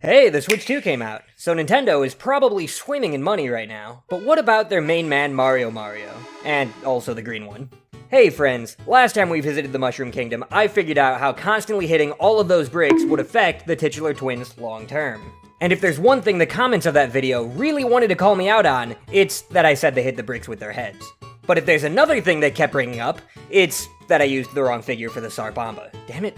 Hey, the Switch 2 came out, so Nintendo is probably swimming in money right now, but what about their main man Mario? And also the green one. Hey friends, last time we visited the Mushroom Kingdom, I figured out how constantly hitting all of those bricks would affect the titular twins long term. And if there's one thing the comments of that video really wanted to call me out on, it's that I said they hit the bricks with their heads. But if there's another thing they kept bringing up, it's that I used the wrong figure for the Sarbamba. Damn it.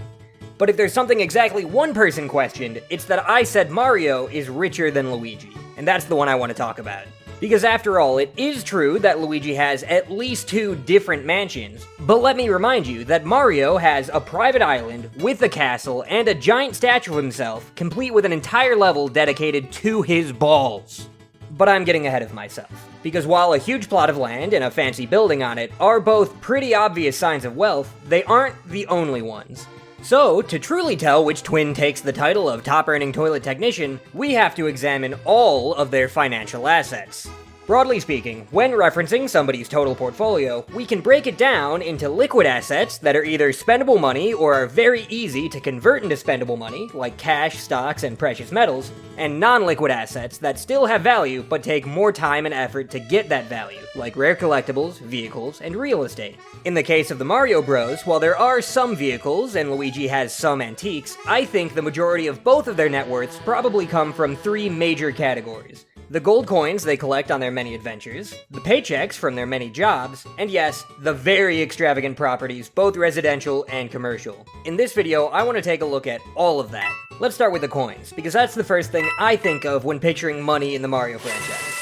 But if there's something exactly one person questioned, it's that I said Mario is richer than Luigi. And that's the one I want to talk about. Because after all, it is true that Luigi has at least 2 different mansions, but let me remind you that Mario has a private island with a castle and a giant statue of himself, complete with an entire level dedicated to his balls. But I'm getting ahead of myself, because while a huge plot of land and a fancy building on it are both pretty obvious signs of wealth, they aren't the only ones. So, to truly tell which twin takes the title of top-earning toilet technician, we have to examine all of their financial assets. Broadly speaking, when referencing somebody's total portfolio, we can break it down into liquid assets that are either spendable money or are very easy to convert into spendable money, like cash, stocks, and precious metals, and non-liquid assets that still have value but take more time and effort to get that value, like rare collectibles, vehicles, and real estate. In the case of the Mario Bros, while there are some vehicles and Luigi has some antiques, I think the majority of both of their net worths probably come from 3 major categories. The gold coins they collect on their many adventures, the paychecks from their many jobs, and yes, the very extravagant properties, both residential and commercial. In this video, I want to take a look at all of that. Let's start with the coins, because that's the first thing I think of when picturing money in the Mario franchise.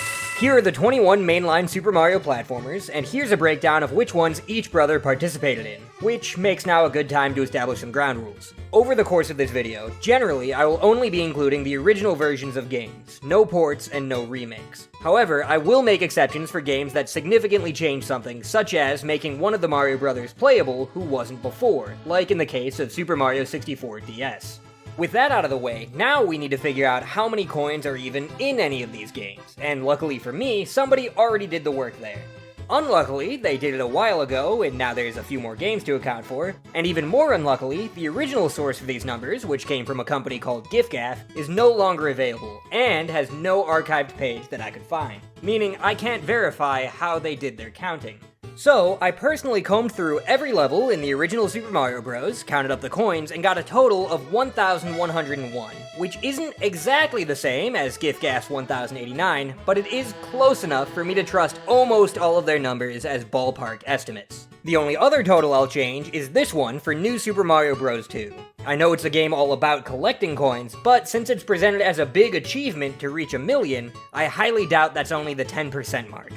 Here are the 21 mainline Super Mario platformers, and here's a breakdown of which ones each brother participated in, which makes now a good time to establish some ground rules. Over the course of this video, generally I will only be including the original versions of games, no ports and no remakes. However, I will make exceptions for games that significantly change something, such as making one of the Mario brothers playable who wasn't before, like in the case of Super Mario 64 DS. With that out of the way, now we need to figure out how many coins are even in any of these games, and luckily for me, somebody already did the work there. Unluckily, they did it a while ago, and now there's a few more games to account for, and even more unluckily, the original source for these numbers, which came from a company called GIFGAF, is no longer available, and has no archived page that I could find, meaning I can't verify how they did their counting. So, I personally combed through every level in the original Super Mario Bros., counted up the coins, and got a total of 1,101, which isn't exactly the same as GIFGAF's 1,089, but it is close enough for me to trust almost all of their numbers as ballpark estimates. The only other total I'll change is this one for New Super Mario Bros. 2. I know it's a game all about collecting coins, but since it's presented as a big achievement to reach 1 million, I highly doubt that's only the 10% mark.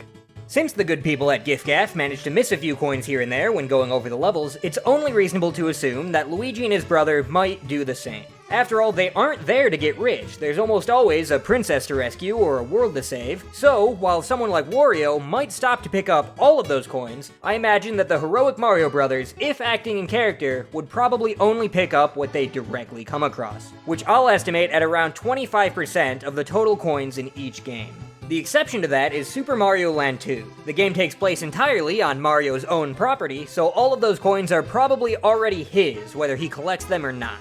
Since the good people at GIFGAF managed to miss a few coins here and there when going over the levels, it's only reasonable to assume that Luigi and his brother might do the same. After all, they aren't there to get rich, there's almost always a princess to rescue or a world to save, so while someone like Wario might stop to pick up all of those coins, I imagine that the heroic Mario brothers, if acting in character, would probably only pick up what they directly come across, which I'll estimate at around 25% of the total coins in each game. The exception to that is Super Mario Land 2. The game takes place entirely on Mario's own property, so all of those coins are probably already his, whether he collects them or not.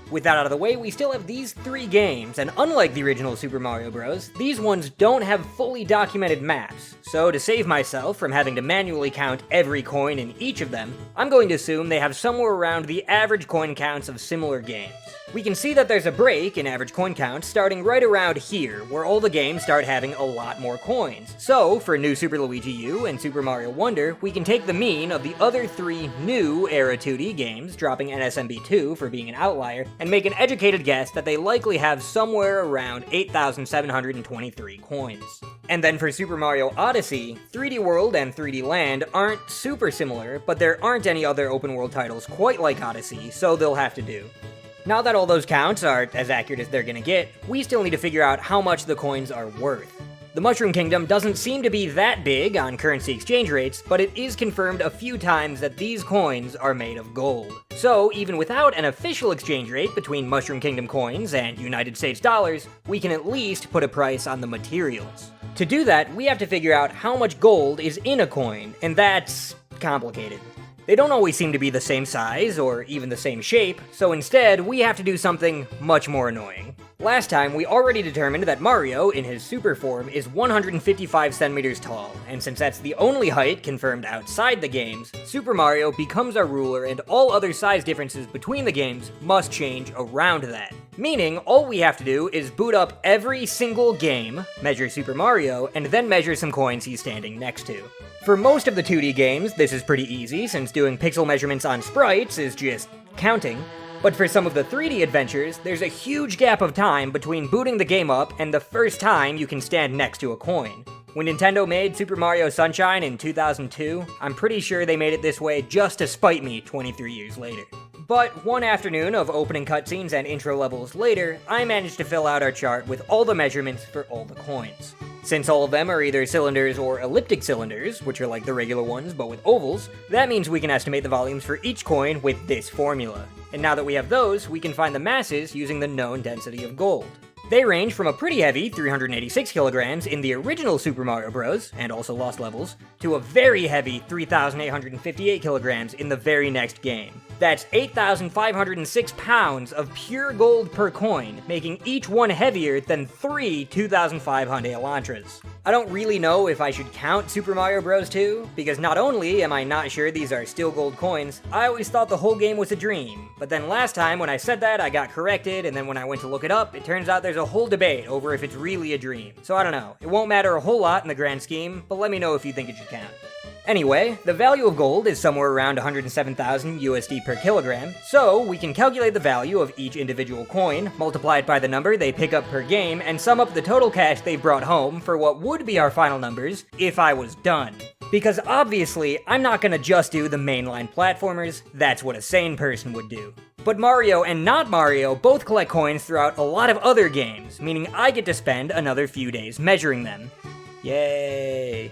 With that out of the way, we still have these 3 games, and unlike the original Super Mario Bros., these ones don't have fully documented maps, so to save myself from having to manually count every coin in each of them, I'm going to assume they have somewhere around the average coin counts of similar games. We can see that there's a break in average coin count starting right around here, where all the games start having a lot more coins. So, for New Super Luigi U and Super Mario Wonder, we can take the mean of the other 3 new Era 2D games, dropping NSMB 2 for being an outlier, and make an educated guess that they likely have somewhere around 8,723 coins. And then for Super Mario Odyssey, 3D World and 3D Land aren't super similar, but there aren't any other open world titles quite like Odyssey, so they'll have to do. Now that all those counts are as accurate as they're gonna get, we still need to figure out how much the coins are worth. The Mushroom Kingdom doesn't seem to be that big on currency exchange rates, but it is confirmed a few times that these coins are made of gold. So, even without an official exchange rate between Mushroom Kingdom coins and United States dollars, we can at least put a price on the materials. To do that, we have to figure out how much gold is in a coin, and that's complicated. They don't always seem to be the same size, or even the same shape, so instead, we have to do something much more annoying. Last time, we already determined that Mario, in his super form, is 155 centimeters tall, and since that's the only height confirmed outside the games, Super Mario becomes our ruler and all other size differences between the games must change around that. Meaning, all we have to do is boot up every single game, measure Super Mario, and then measure some coins he's standing next to. For most of the 2D games, this is pretty easy, since doing pixel measurements on sprites is just counting. But for some of the 3D adventures, there's a huge gap of time between booting the game up and the first time you can stand next to a coin. When Nintendo made Super Mario Sunshine in 2002, I'm pretty sure they made it this way just to spite me 23 years later. But one afternoon of opening cutscenes and intro levels later, I managed to fill out our chart with all the measurements for all the coins. Since all of them are either cylinders or elliptic cylinders, which are like the regular ones but with ovals, that means we can estimate the volumes for each coin with this formula. And now that we have those, we can find the masses using the known density of gold. They range from a pretty heavy 386 kilograms in the original Super Mario Bros., and also Lost Levels, to a very heavy 3,858 kilograms in the very next game. That's 8,506 pounds of pure gold per coin, making each one heavier than 3 2,500 Elantras. I don't really know if I should count Super Mario Bros. 2, because not only am I not sure these are still gold coins, I always thought the whole game was a dream. But then last time when I said that, I got corrected, and then when I went to look it up, it turns out there's a whole debate over if it's really a dream. So I don't know, it won't matter a whole lot in the grand scheme, but let me know if you think it should count. Anyway, the value of gold is somewhere around 107,000 USD per kilogram, so we can calculate the value of each individual coin, multiply it by the number they pick up per game, and sum up the total cash they've brought home for what would be our final numbers if I was done. Because obviously, I'm not gonna just do the mainline platformers, that's what a sane person would do. But Mario and not Mario both collect coins throughout a lot of other games, meaning I get to spend another few days measuring them. Yay.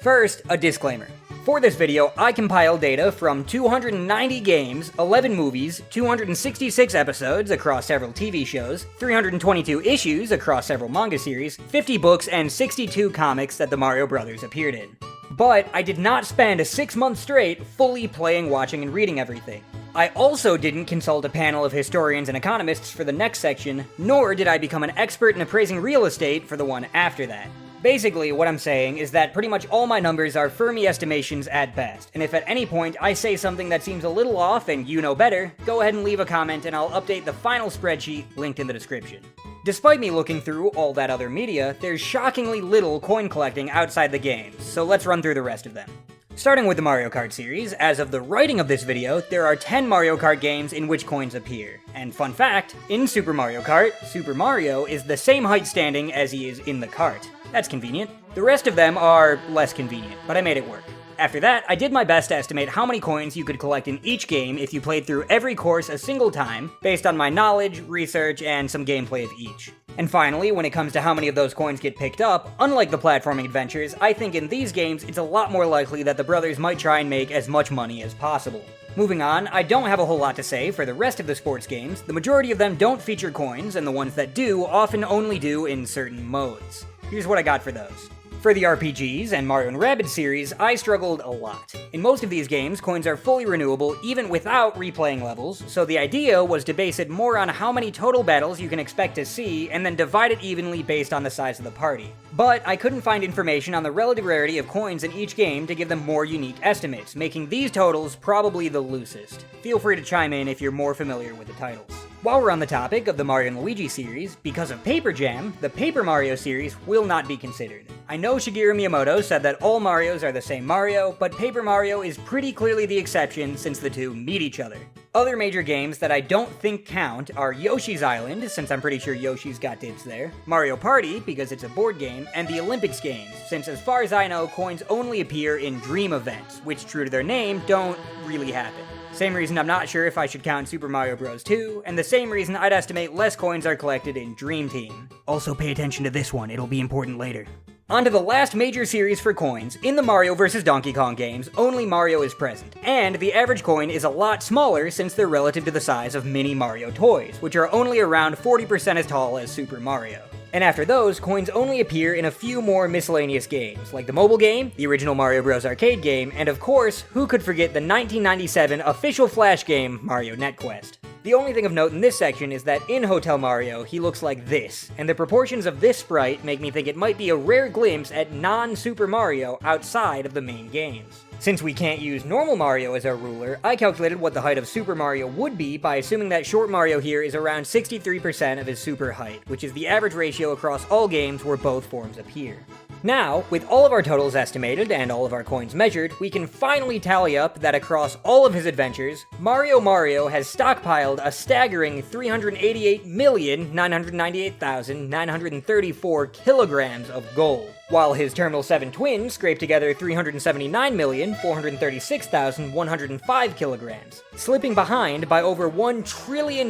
First, a disclaimer. For this video, I compiled data from 290 games, 11 movies, 266 episodes across several TV shows, 322 issues across several manga series, 50 books, and 62 comics that the Mario Brothers appeared in. But I did not spend a 6 months straight fully playing, watching, and reading everything. I also didn't consult a panel of historians and economists for the next section, nor did I become an expert in appraising real estate for the one after that. Basically, what I'm saying is that pretty much all my numbers are Fermi estimations at best, and if at any point I say something that seems a little off and you know better, go ahead and leave a comment and I'll update the final spreadsheet linked in the description. Despite me looking through all that other media, there's shockingly little coin collecting outside the games, so let's run through the rest of them. Starting with the Mario Kart series, as of the writing of this video, there are 10 Mario Kart games in which coins appear. And fun fact, in Super Mario Kart, Super Mario is the same height standing as he is in the kart. That's convenient. The rest of them are less convenient, but I made it work. After that, I did my best to estimate how many coins you could collect in each game if you played through every course a single time, based on my knowledge, research, and some gameplay of each. And finally, when it comes to how many of those coins get picked up, unlike the platforming adventures, I think in these games it's a lot more likely that the brothers might try and make as much money as possible. Moving on, I don't have a whole lot to say for the rest of the sports games. The majority of them don't feature coins, and the ones that do often only do in certain modes. Here's what I got for those. For the RPGs and Mario & Rabbids series, I struggled a lot. In most of these games, coins are fully renewable even without replaying levels, so the idea was to base it more on how many total battles you can expect to see, and then divide it evenly based on the size of the party. But I couldn't find information on the relative rarity of coins in each game to give them more unique estimates, making these totals probably the loosest. Feel free to chime in if you're more familiar with the titles. While we're on the topic of the Mario and Luigi series, because of Paper Jam, the Paper Mario series will not be considered. I know Shigeru Miyamoto said that all Marios are the same Mario, but Paper Mario is pretty clearly the exception since the two meet each other. Other major games that I don't think count are Yoshi's Island, since I'm pretty sure Yoshi's got dibs there, Mario Party, because it's a board game, and the Olympics games, since as far as I know, coins only appear in dream events, which, true to their name, don't really happen. Same reason I'm not sure if I should count Super Mario Bros. 2, and the same reason I'd estimate less coins are collected in Dream Team. Also pay attention to this one, it'll be important later. On to the last major series for coins. In the Mario vs. Donkey Kong games, only Mario is present, and the average coin is a lot smaller since they're relative to the size of mini Mario toys, which are only around 40% as tall as Super Mario. And after those, coins only appear in a few more miscellaneous games, like the mobile game, the original Mario Bros. Arcade game, and of course, who could forget the 1997 official Flash game, Mario NetQuest. The only thing of note in this section is that in Hotel Mario, he looks like this, and the proportions of this sprite make me think it might be a rare glimpse at non-Super Mario outside of the main games. Since we can't use normal Mario as our ruler, I calculated what the height of Super Mario would be by assuming that Short Mario here is around 63% of his super height, which is the average ratio across all games where both forms appear. Now, with all of our totals estimated and all of our coins measured, we can finally tally up that across all of his adventures, Mario has stockpiled a staggering 388,998,934 kilograms of gold, while his Terminal 7 twins scraped together 379,436,105 kilograms, slipping behind by over $1 trillion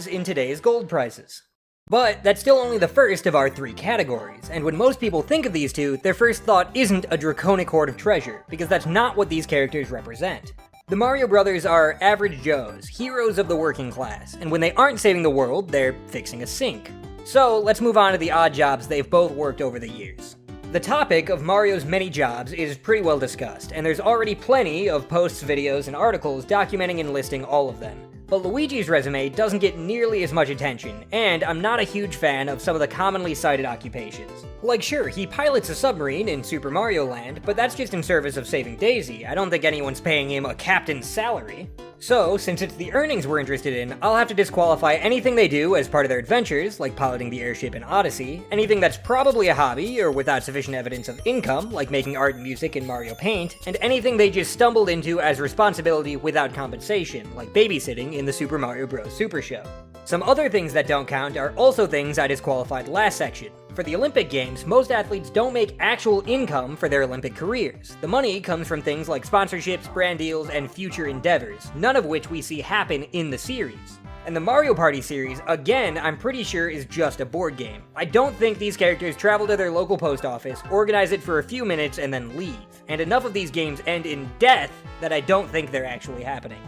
in today's gold prices. But that's still only the first of our 3 categories, and when most people think of these two, their first thought isn't a draconic hoard of treasure, because that's not what these characters represent. The Mario Brothers are average Joes, heroes of the working class, and when they aren't saving the world, they're fixing a sink. So let's move on to the odd jobs they've both worked over the years. The topic of Mario's many jobs is pretty well discussed, and there's already plenty of posts, videos, and articles documenting and listing all of them. But Luigi's resume doesn't get nearly as much attention, and I'm not a huge fan of some of the commonly cited occupations. Like sure, he pilots a submarine in Super Mario Land, but that's just in service of saving Daisy. I don't think anyone's paying him a captain's salary. So, since it's the earnings we're interested in, I'll have to disqualify anything they do as part of their adventures, like piloting the airship in Odyssey, anything that's probably a hobby or without sufficient evidence of income, like making art and music in Mario Paint, and anything they just stumbled into as responsibility without compensation, like babysitting in the Super Mario Bros. Super Show. Some other things that don't count are also things I disqualified last section. For the Olympic Games, most athletes don't make actual income for their Olympic careers. The money comes from things like sponsorships, brand deals, and future endeavors, none of which we see happen in the series. And the Mario Party series, again, I'm pretty sure is just a board game. I don't think these characters travel to their local post office, organize it for a few minutes, and then leave. And enough of these games end in death that I don't think they're actually happening.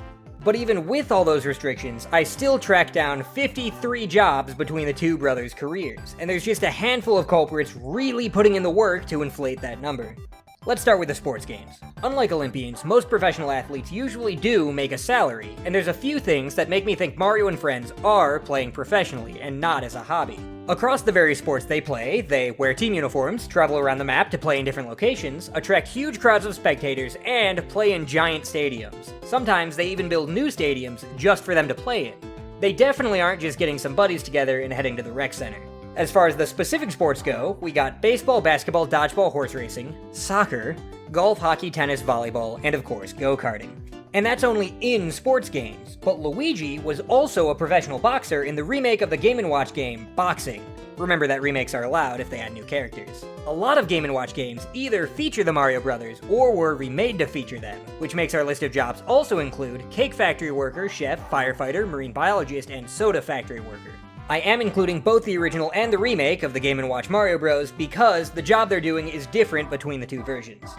But even with all those restrictions, I still tracked down 53 jobs between the two brothers' careers, and there's just a handful of culprits really putting in the work to inflate that number. Let's start with the sports games. Unlike Olympians, most professional athletes usually do make a salary, and there's a few things that make me think Mario and friends are playing professionally and not as a hobby. Across the various sports they play, they wear team uniforms, travel around the map to play in different locations, attract huge crowds of spectators, and play in giant stadiums. Sometimes they even build new stadiums just for them to play in. They definitely aren't just getting some buddies together and heading to the rec center. As far as the specific sports go, we got baseball, basketball, dodgeball, horse racing, soccer, golf, hockey, tennis, volleyball, and of course, go-karting. And that's only in sports games, but Luigi was also a professional boxer in the remake of the Game & Watch game, Boxing. Remember that remakes are allowed if they add new characters. A lot of Game & Watch games either feature the Mario Brothers or were remade to feature them, which makes our list of jobs also include cake factory worker, chef, firefighter, marine biologist, and soda factory worker. I am including both the original and the remake of the Game & Watch Mario Bros. Because the job they're doing is different between the two versions.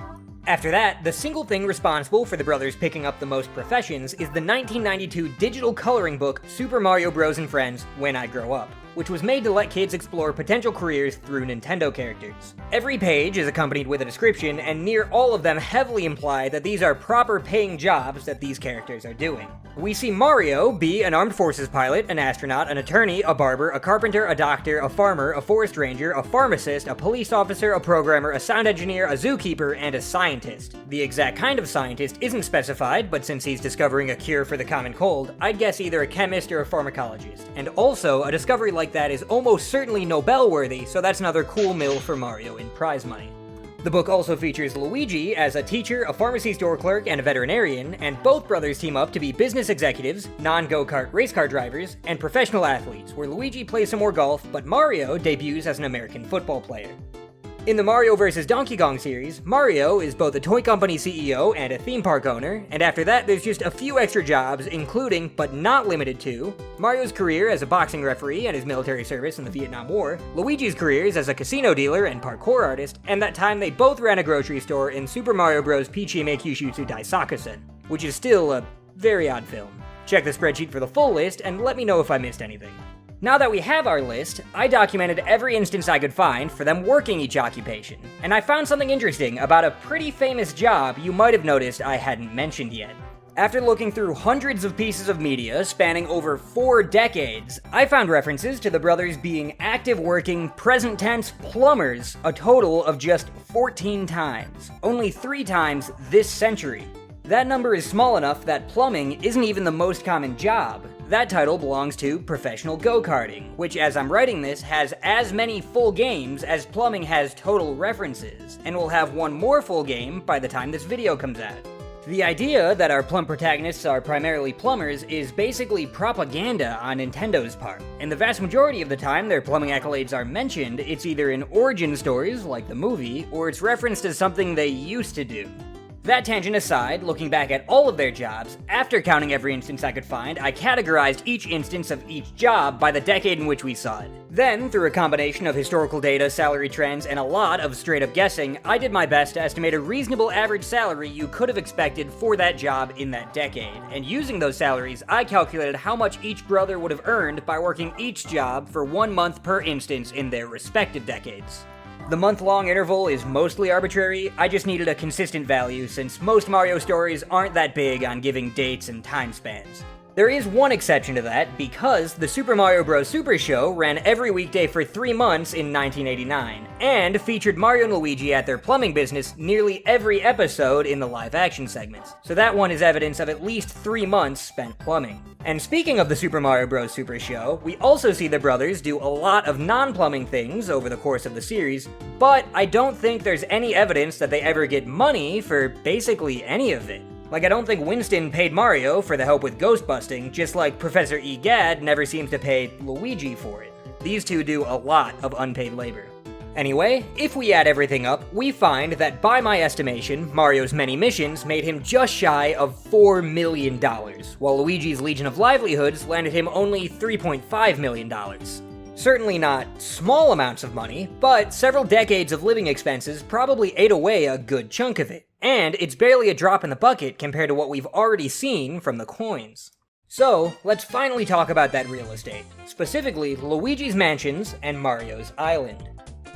After that, the single thing responsible for the brothers picking up the most professions is the 1992 digital coloring book Super Mario Bros. And Friends When I Grow Up, which was made to let kids explore potential careers through Nintendo characters. Every page is accompanied with a description, and near all of them heavily imply that these are proper paying jobs that these characters are doing. We see Mario be an armed forces pilot, an astronaut, an attorney, a barber, a carpenter, a doctor, a farmer, a forest ranger, a pharmacist, a police officer, a programmer, a sound engineer, a zookeeper, and a scientist. The exact kind of scientist isn't specified, but since he's discovering a cure for the common cold, I'd guess either a chemist or a pharmacologist. And also, a discovery like that is almost certainly Nobel-worthy, so that's another cool mill for Mario in prize money. The book also features Luigi as a teacher, a pharmacy store clerk, and a veterinarian, and both brothers team up to be business executives, non-go-kart race car drivers, and professional athletes, where Luigi plays some more golf, but Mario debuts as an American football player. In the Mario vs. Donkey Kong series, Mario is both a toy company CEO and a theme park owner, and after that there's just a few extra jobs, including, but not limited to, Mario's career as a boxing referee and his military service in the Vietnam War, Luigi's careers as a casino dealer and parkour artist, and that time they both ran a grocery store in Super Mario Bros. Pichime Kyushutsu Daisakusen, which is still a very odd film. Check the spreadsheet for the full list, and let me know if I missed anything. Now that we have our list, I documented every instance I could find for them working each occupation, and I found something interesting about a pretty famous job you might have noticed I hadn't mentioned yet. After looking through hundreds of pieces of media spanning over 4 decades, I found references to the brothers being active working, present tense plumbers a total of just 14 times, only 3 times this century. That number is small enough that plumbing isn't even the most common job. That title belongs to professional go-karting, which as I'm writing this has as many full games as plumbing has total references, and will have one more full game by the time this video comes out. The idea that our plum protagonists are primarily plumbers is basically propaganda on Nintendo's part, and the vast majority of the time their plumbing accolades are mentioned, it's either in origin stories, like the movie, or it's referenced as something they used to do. That tangent aside, looking back at all of their jobs, after counting every instance I could find, I categorized each instance of each job by the decade in which we saw it. Then, through a combination of historical data, salary trends, and a lot of straight-up guessing, I did my best to estimate a reasonable average salary you could have expected for that job in that decade. And using those salaries, I calculated how much each brother would have earned by working each job for 1 month per instance in their respective decades. The month-long interval is mostly arbitrary, I just needed a consistent value since most Mario stories aren't that big on giving dates and time spans. There is one exception to that, because the Super Mario Bros. Super Show ran every weekday for 3 months in 1989, and featured Mario and Luigi at their plumbing business nearly every episode in the live-action segments. So that one is evidence of at least 3 months spent plumbing. And speaking of the Super Mario Bros. Super Show, we also see the brothers do a lot of non-plumbing things over the course of the series, but I don't think there's any evidence that they ever get money for basically any of it. Like, I don't think Winston paid Mario for the help with ghost busting, just like Professor Egad never seems to pay Luigi for it. These two do a lot of unpaid labor. Anyway, if we add everything up, we find that by my estimation, Mario's many missions made him just shy of $4 million, while Luigi's Legion of Livelihoods landed him only $3.5 million. Certainly not small amounts of money, but several decades of living expenses probably ate away a good chunk of it. And it's barely a drop in the bucket compared to what we've already seen from the coins. So, let's finally talk about that real estate, specifically Luigi's Mansions and Mario's Island.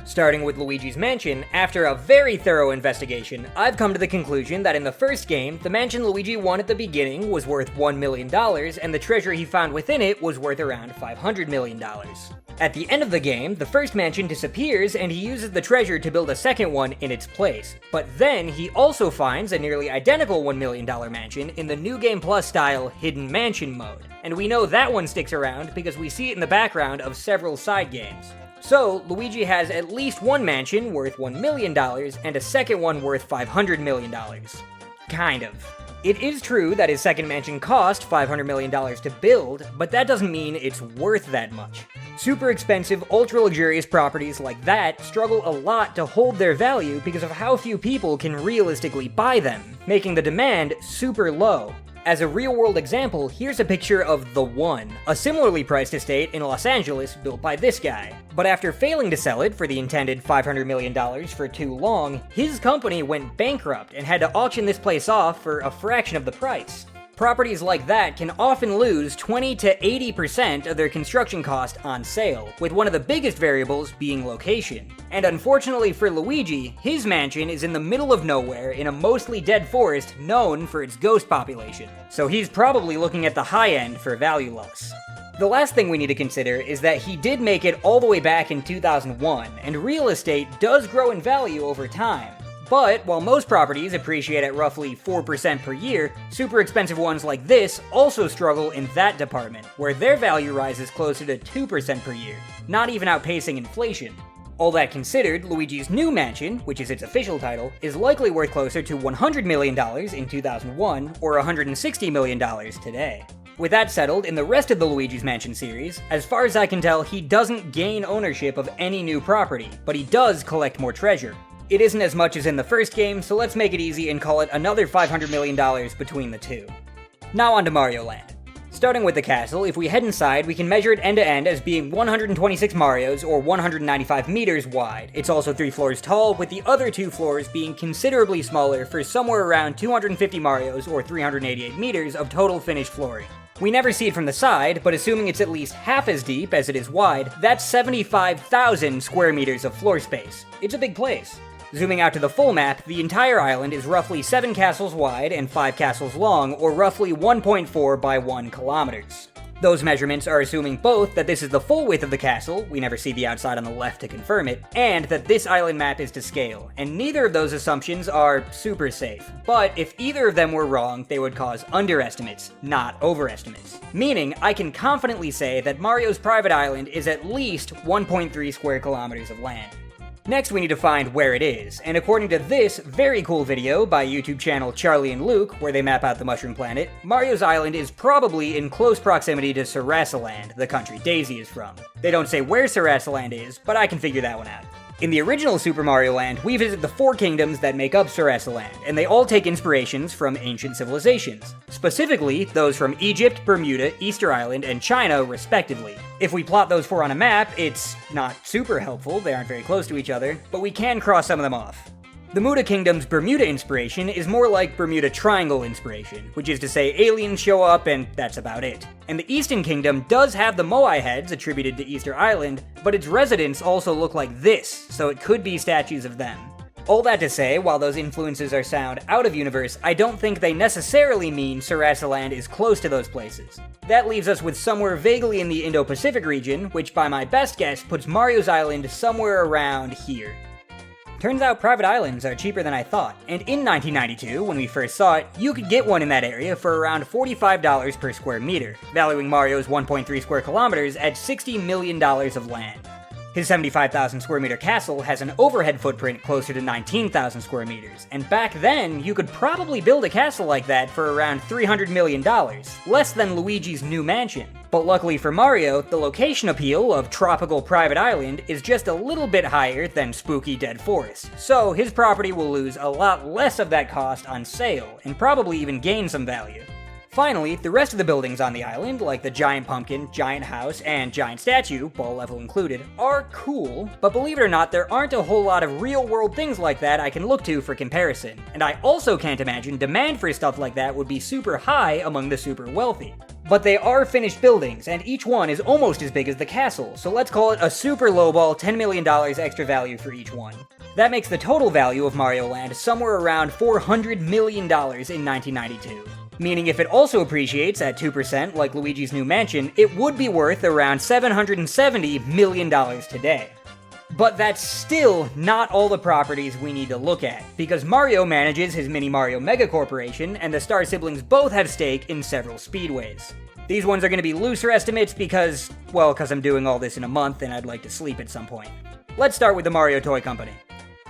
Starting with Luigi's Mansion, after a very thorough investigation, I've come to the conclusion that in the first game, the mansion Luigi won at the beginning was worth $1 million, and the treasure he found within it was worth around $500 million. At the end of the game, the first mansion disappears, and he uses the treasure to build a second one in its place. But then, he also finds a nearly identical $1 million mansion in the New Game Plus style Hidden Mansion mode. And we know that one sticks around because we see it in the background of several side games. So, Luigi has at least one mansion worth $1 million, and a second one worth $500 million. Kind of. It is true that his second mansion cost $500 million to build, but that doesn't mean it's worth that much. Super expensive, ultra-luxurious properties like that struggle a lot to hold their value because of how few people can realistically buy them, making the demand super low. As a real-world example, here's a picture of The One, a similarly priced estate in Los Angeles built by this guy. But after failing to sell it for the intended $500 million for too long, his company went bankrupt and had to auction this place off for a fraction of the price. Properties like that can often lose 20 to 80% of their construction cost on sale, with one of the biggest variables being location. And unfortunately for Luigi, his mansion is in the middle of nowhere in a mostly dead forest known for its ghost population, so he's probably looking at the high end for value loss. The last thing we need to consider is that he did make it all the way back in 2001, and real estate does grow in value over time. But while most properties appreciate at roughly 4% per year, super expensive ones like this also struggle in that department, where their value rises closer to 2% per year, not even outpacing inflation. All that considered, Luigi's new mansion, which is its official title, is likely worth closer to $100 million in 2001 or $160 million today. With that settled, in the rest of the Luigi's Mansion series, as far as I can tell, he doesn't gain ownership of any new property, but he does collect more treasure. It isn't as much as in the first game, so let's make it easy and call it another $500 million between the two. Now on to Mario Land. Starting with the castle, if we head inside, we can measure it end to end as being 126 Marios, or 195 meters wide. It's also 3 floors tall, with the other 2 floors being considerably smaller for somewhere around 250 Marios, or 388 meters of total finished flooring. We never see it from the side, but assuming it's at least half as deep as it is wide, that's 75,000 square meters of floor space. It's a big place. Zooming out to the full map, the entire island is roughly 7 castles wide and 5 castles long, or roughly 1.4 by 1 kilometers. Those measurements are assuming both that this is the full width of the castle, we never see the outside on the left to confirm it, and that this island map is to scale, and neither of those assumptions are super safe. But if either of them were wrong, they would cause underestimates, not overestimates. Meaning, I can confidently say that Mario's private island is at least 1.3 square kilometers of land. Next, we need to find where it is, and according to this very cool video by YouTube channel Charlie and Luke, where they map out the Mushroom Planet, Mario's island is probably in close proximity to Sarasaland, the country Daisy is from. They don't say where Sarasaland is, but I can figure that one out. In the original Super Mario Land, we visit the 4 kingdoms that make up Sarasaland, and they all take inspirations from ancient civilizations. Specifically, those from Egypt, Bermuda, Easter Island, and China, respectively. If we plot those 4 on a map, it's not super helpful, they aren't very close to each other, but we can cross some of them off. The Muda Kingdom's Bermuda inspiration is more like Bermuda Triangle inspiration, which is to say aliens show up and that's about it. And the Eastern Kingdom does have the Moai heads attributed to Easter Island, but its residents also look like this, so it could be statues of them. All that to say, while those influences are sound out of universe, I don't think they necessarily mean Sarasaland is close to those places. That leaves us with somewhere vaguely in the Indo-Pacific region, which by my best guess puts Mario's island somewhere around here. Turns out private islands are cheaper than I thought, and in 1992, when we first saw it, you could get one in that area for around $45 per square meter, valuing Mario's 1.3 square kilometers at $60 million of land. His 75,000 square meter castle has an overhead footprint closer to 19,000 square meters, and back then, you could probably build a castle like that for around $300 million, less than Luigi's new mansion. But luckily for Mario, the location appeal of tropical private island is just a little bit higher than spooky dead forest, so his property will lose a lot less of that cost on sale, and probably even gain some value. Finally, the rest of the buildings on the island, like the giant pumpkin, giant house, and giant statue, ball level included, are cool, but believe it or not, there aren't a whole lot of real-world things like that I can look to for comparison, and I also can't imagine demand for stuff like that would be super high among the super wealthy. But they are finished buildings, and each one is almost as big as the castle, so let's call it a super lowball $10 million extra value for each one. That makes the total value of Mario Land somewhere around $400 million in 1992. Meaning if it also appreciates at 2% like Luigi's new mansion, it would be worth around $770 million today. But that's still not all the properties we need to look at, because Mario manages his Mini Mario Mega Corporation, and the Star siblings both have stake in several speedways. These ones are going to be looser estimates because I'm doing all this in a month and I'd like to sleep at some point. Let's start with the Mario Toy Company.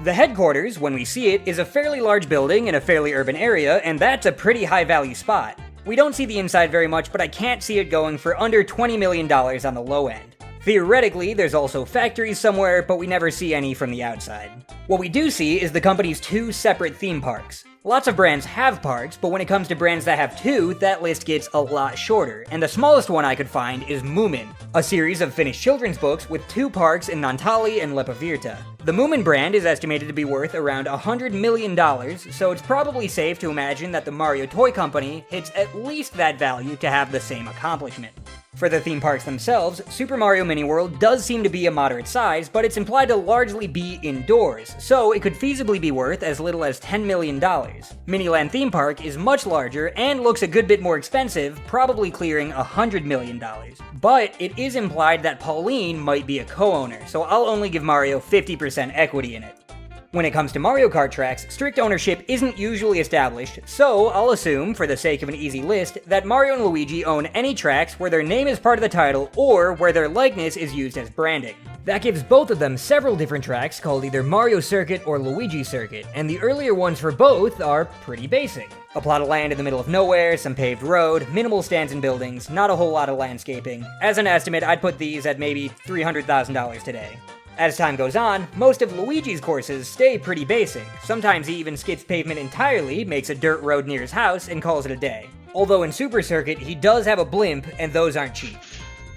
The headquarters, when we see it, is a fairly large building in a fairly urban area, and that's a pretty high-value spot. We don't see the inside very much, but I can't see it going for under $20 million on the low end. Theoretically, there's also factories somewhere, but we never see any from the outside. What we do see is the company's 2 separate theme parks. Lots of brands have parks, but when it comes to brands that have 2, that list gets a lot shorter, and the smallest one I could find is Moomin, a series of finished children's books with 2 parks in Naantali and Leppävirta. The Moomin brand is estimated to be worth around $100 million, so it's probably safe to imagine that the Mario Toy Company hits at least that value to have the same accomplishment. For the theme parks themselves, Super Mario Mini World does seem to be a moderate size, but it's implied to largely be indoors, so it could feasibly be worth as little as $10 million. Miniland Theme Park is much larger and looks a good bit more expensive, probably clearing $100 million. But it is implied that Pauline might be a co-owner, so I'll only give Mario 50% equity in it. When it comes to Mario Kart tracks, strict ownership isn't usually established, so I'll assume, for the sake of an easy list, that Mario and Luigi own any tracks where their name is part of the title or where their likeness is used as branding. That gives both of them several different tracks called either Mario Circuit or Luigi Circuit, and the earlier ones for both are pretty basic. A plot of land in the middle of nowhere, some paved road, minimal stands and buildings, not a whole lot of landscaping. As an estimate, I'd put these at maybe $300,000 today. As time goes on, most of Luigi's courses stay pretty basic. Sometimes he even skips pavement entirely, makes a dirt road near his house, and calls it a day. Although in Super Circuit, he does have a blimp, and those aren't cheap.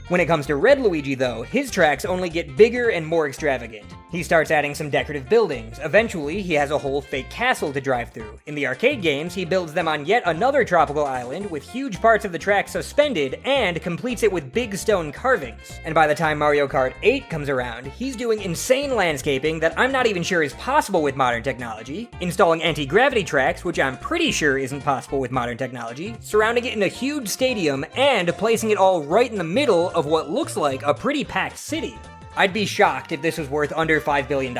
When it comes to Red Luigi though, his tracks only get bigger and more extravagant. He starts adding some decorative buildings. Eventually, he has a whole fake castle to drive through. In the arcade games, he builds them on yet another tropical island with huge parts of the track suspended and completes it with big stone carvings. And by the time Mario Kart 8 comes around, he's doing insane landscaping that I'm not even sure is possible with modern technology, installing anti-gravity tracks, which I'm pretty sure isn't possible with modern technology, surrounding it in a huge stadium, and placing it all right in the middle of what looks like a pretty packed city. I'd be shocked if this was worth under $5 billion.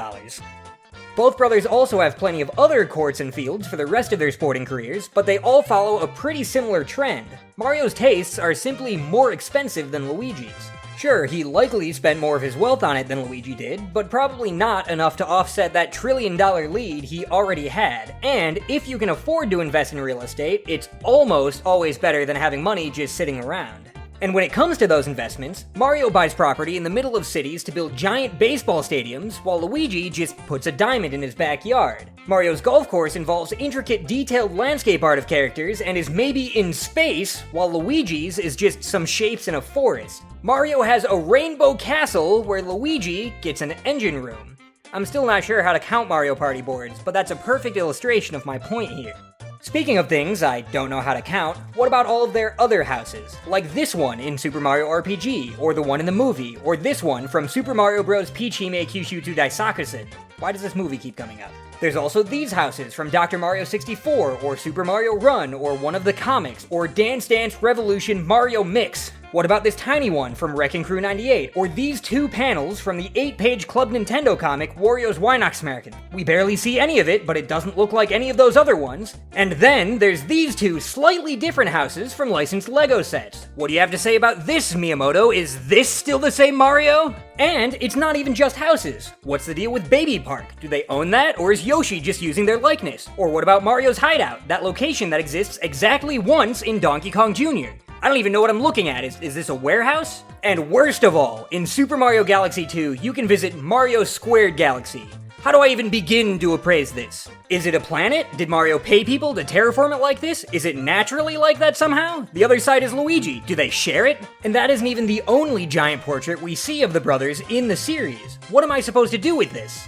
Both brothers also have plenty of other courts and fields for the rest of their sporting careers, but they all follow a pretty similar trend. Mario's tastes are simply more expensive than Luigi's. Sure, he likely spent more of his wealth on it than Luigi did, but probably not enough to offset that trillion-dollar lead he already had. And if you can afford to invest in real estate, it's almost always better than having money just sitting around. And when it comes to those investments, Mario buys property in the middle of cities to build giant baseball stadiums, while Luigi just puts a diamond in his backyard. Mario's golf course involves intricate, detailed landscape art of characters and is maybe in space, while Luigi's is just some shapes in a forest. Mario has a rainbow castle where Luigi gets an engine room. I'm still not sure how to count Mario Party boards, but that's a perfect illustration of my point here. Speaking of things I don't know how to count, what about all of their other houses? Like this one in Super Mario RPG, or the one in the movie, or this one from Super Mario Bros. Peachime Kyushu Daisakusen. Why does this movie keep coming up? There's also these houses from Dr. Mario 64, or Super Mario Run, or one of the comics, or Dance Dance Revolution Mario Mix. What about this tiny one from Wrecking Crew 98, or these two panels from the 8-page Club Nintendo comic Wario's Weihnachtsmärchen? We barely see any of it, but it doesn't look like any of those other ones. And then there's these two slightly different houses from licensed LEGO sets. What do you have to say about this, Miyamoto? Is this still the same Mario? And it's not even just houses. What's the deal with Baby Park? Do they own that, or is Yoshi just using their likeness? Or what about Mario's Hideout, that location that exists exactly once in Donkey Kong Jr.? I don't even know what I'm looking at. Is this a warehouse? And worst of all, in Super Mario Galaxy 2, you can visit Mario Squared Galaxy. How do I even begin to appraise this? Is it a planet? Did Mario pay people to terraform it like this? Is it naturally like that somehow? The other side is Luigi. Do they share it? And that isn't even the only giant portrait we see of the brothers in the series. What am I supposed to do with this?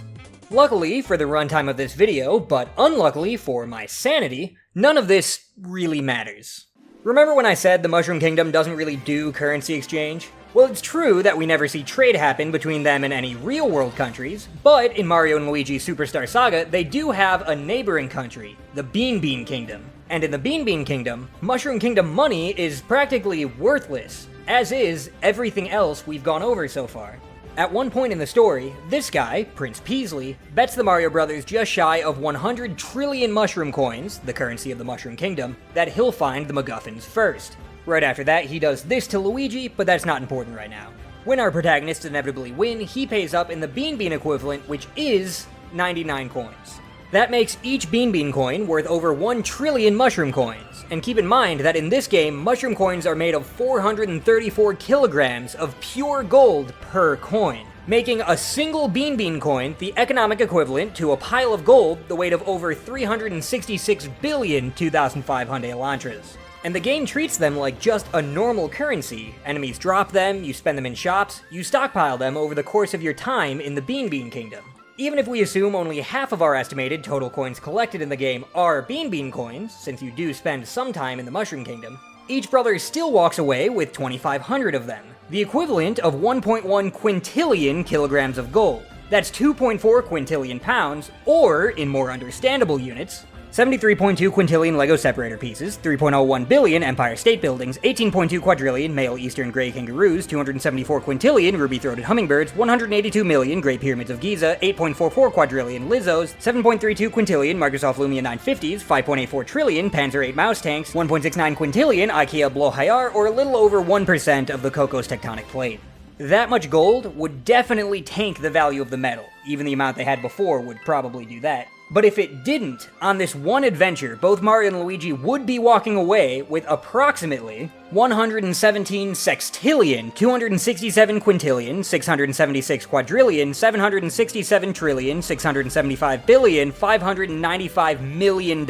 Luckily for the runtime of this video, but unluckily for my sanity, none of this really matters. Remember when I said the Mushroom Kingdom doesn't really do currency exchange? Well, it's true that we never see trade happen between them and any real-world countries, but in Mario & Luigi Superstar Saga, they do have a neighboring country, the Beanbean Kingdom. And in the Beanbean Kingdom, Mushroom Kingdom money is practically worthless, as is everything else we've gone over so far. At one point in the story, this guy, Prince Peasley, bets the Mario Brothers just shy of 100 trillion mushroom coins, the currency of the Mushroom Kingdom, that he'll find the MacGuffins first. Right after that, he does this to Luigi, but that's not important right now. When our protagonists inevitably win, he pays up in the Beanbean equivalent, which is 99 coins. That makes each Beanbean coin worth over 1 trillion mushroom coins. And keep in mind that in this game, mushroom coins are made of 434 kilograms of pure gold per coin, making a single Beanbean coin the economic equivalent to a pile of gold the weight of over 366 billion 2005 Elantras. And the game treats them like just a normal currency. Enemies drop them, you spend them in shops, you stockpile them over the course of your time in the Beanbean Kingdom. Even if we assume only half of our estimated total coins collected in the game are Beanbean coins, since you do spend some time in the Mushroom Kingdom, each brother still walks away with 2,500 of them, the equivalent of 1.1 quintillion kilograms of gold. That's 2.4 quintillion pounds, or, in more understandable units, 73.2 quintillion Lego separator pieces, 3.01 billion Empire State Buildings, 18.2 quadrillion male eastern gray kangaroos, 274 quintillion ruby-throated hummingbirds, 182 million Great Pyramids of Giza, 8.44 quadrillion Lizzos, 7.32 quintillion Microsoft Lumia 950s, 5.84 trillion Panzer 8 mouse tanks, 1.69 quintillion IKEA Blowhayar, or a little over 1% of the Cocos tectonic plate. That much gold would definitely tank the value of the metal. Even the amount they had before would probably do that. But if it didn't, on this one adventure, both Mario and Luigi would be walking away with approximately 117 sextillion, 267 quintillion, 676 quadrillion, 767 trillion, 675 billion, $595 million.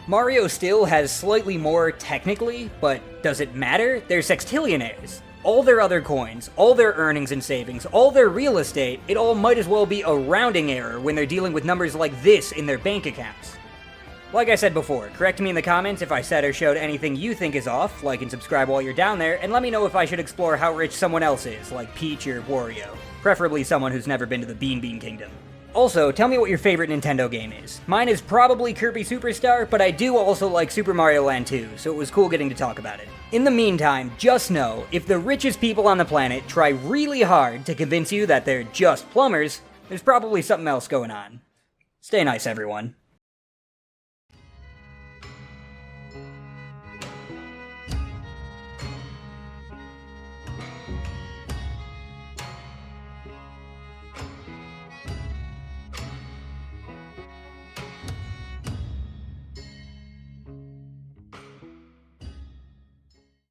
Mario still has slightly more technically, but does it matter? They're sextillionaires. all their other coins, all their earnings and savings, all their real estate, it all might as well be a rounding error when they're dealing with numbers like this in their bank accounts. Like I said before, correct me in the comments if I said or showed anything you think is off, like and subscribe while you're down there, and let me know if I should explore how rich someone else is, like Peach or Wario. Preferably someone who's never been to the Beanbean Kingdom. Also, tell me what your favorite Nintendo game is. Mine is probably Kirby Superstar, but I do also like Super Mario Land 2, so it was cool getting to talk about it. In the meantime, just know, if the richest people on the planet try really hard to convince you that they're just plumbers, there's probably something else going on. Stay nice, everyone.